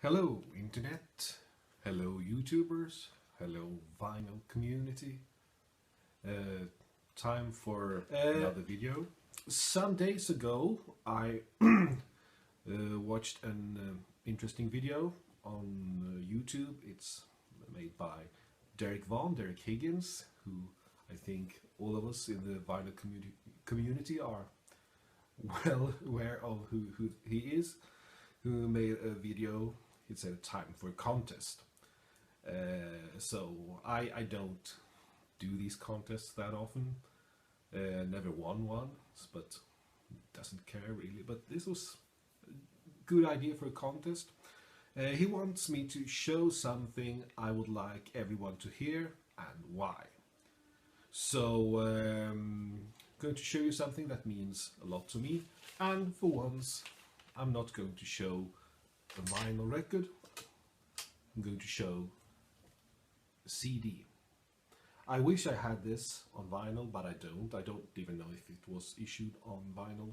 Hello Internet, hello YouTubers, hello vinyl community. Time for another video. Some days ago I watched an interesting video on YouTube. It's made by Derek Higgins, who I think all of us in the vinyl community are well aware of who he is, who made a video. It said time for a contest. So I don't do these contests that often. Never won one, but doesn't care really. But this was a good idea for a contest. He wants me to show something I would like everyone to hear and why. So I'm going to show you something that means a lot to me, and for once I'm not going to show a vinyl record. I'm going to show a CD. I wish I had this on vinyl, but I don't. I don't even know if it was issued on vinyl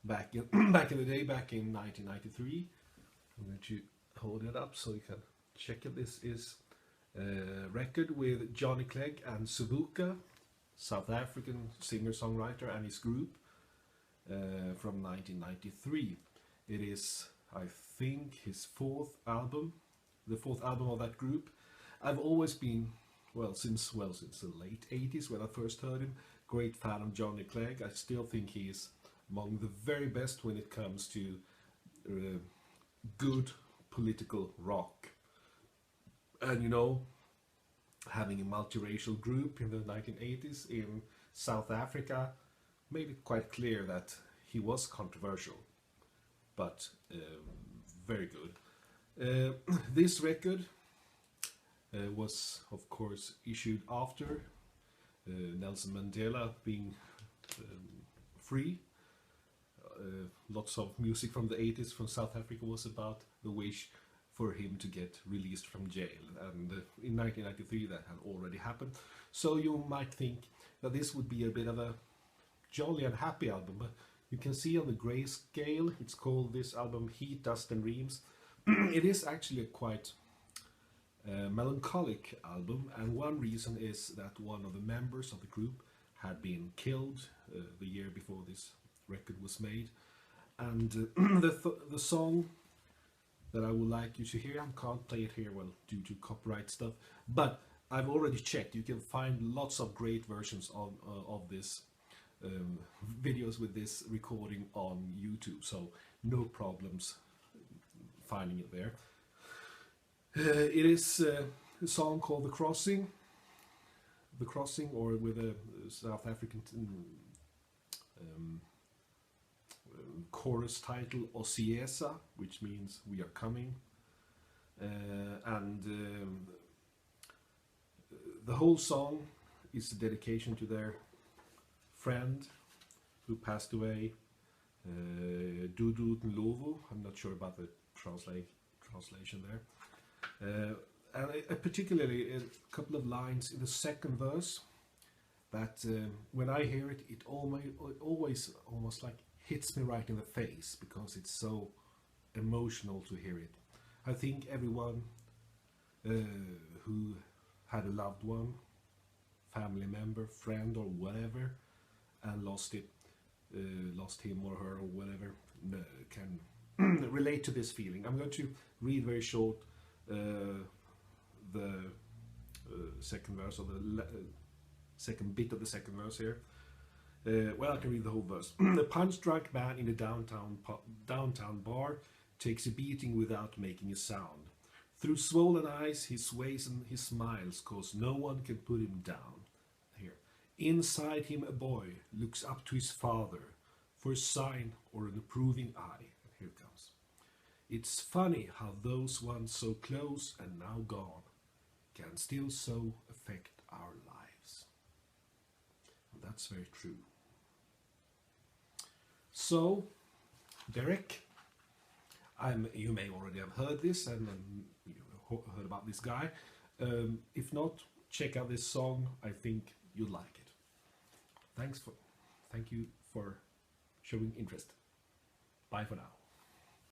back in the day, back in 1993. I'm going to hold it up so you can check it. This is a record with Johnny Clegg and Subuka, South African singer-songwriter, and his group from 1993. It is, I think, his fourth album, the fourth album of that group. I've always been, since the late 80s when I first heard him, great fan of Johnny Clegg. I still think he is among the very best when it comes to good political rock. And you know, having a multiracial group in the 1980s in South Africa made it quite clear that he was controversial, but very good. This record was of course issued after Nelson Mandela being free. Lots of music from the 80s from South Africa was about the wish for him to get released from jail, and in 1993 that had already happened. So you might think that this would be a bit of a jolly and happy album, but you can see on the grayscale it's called, this album, Heat, Dust and Dreams. It is actually a quite melancholic album, and one reason is that one of the members of the group had been killed the year before this record was made. And the song that I would like you to hear, I can't play it here, well, due to copyright stuff, but I've already checked. You can find lots of great versions of this videos with this recording on YouTube, so no problems finding it there. It is a song called The Crossing, or with a South African chorus title, Osiesa, which means we are coming. And the whole song is a dedication to their friend who passed away, Dudu Ndlovu. I'm not sure about the translation there. And particularly a couple of lines in the second verse that when I hear it, it always almost like hits me right in the face, because it's so emotional to hear it. I think everyone who had a loved one, family member, friend or whatever, and lost him or her or whatever, can relate to this feeling. I'm going to read very short the second verse, or the second bit of the second verse here. Well, I can read the whole verse. The punch-drunk man in a downtown bar takes a beating without making a sound. Through swollen eyes he sways and he smiles, cause no one can put him down. Here, inside him a boy looks up to his father for a sign or an approving eye. And here it comes. It's funny how those once so close and now gone can still so affect our lives. And that's very true. So, Derek, you may already have heard this, and you heard about this guy. If not, check out this song. I think you'll like it. Thank you for showing interest. Bye for now.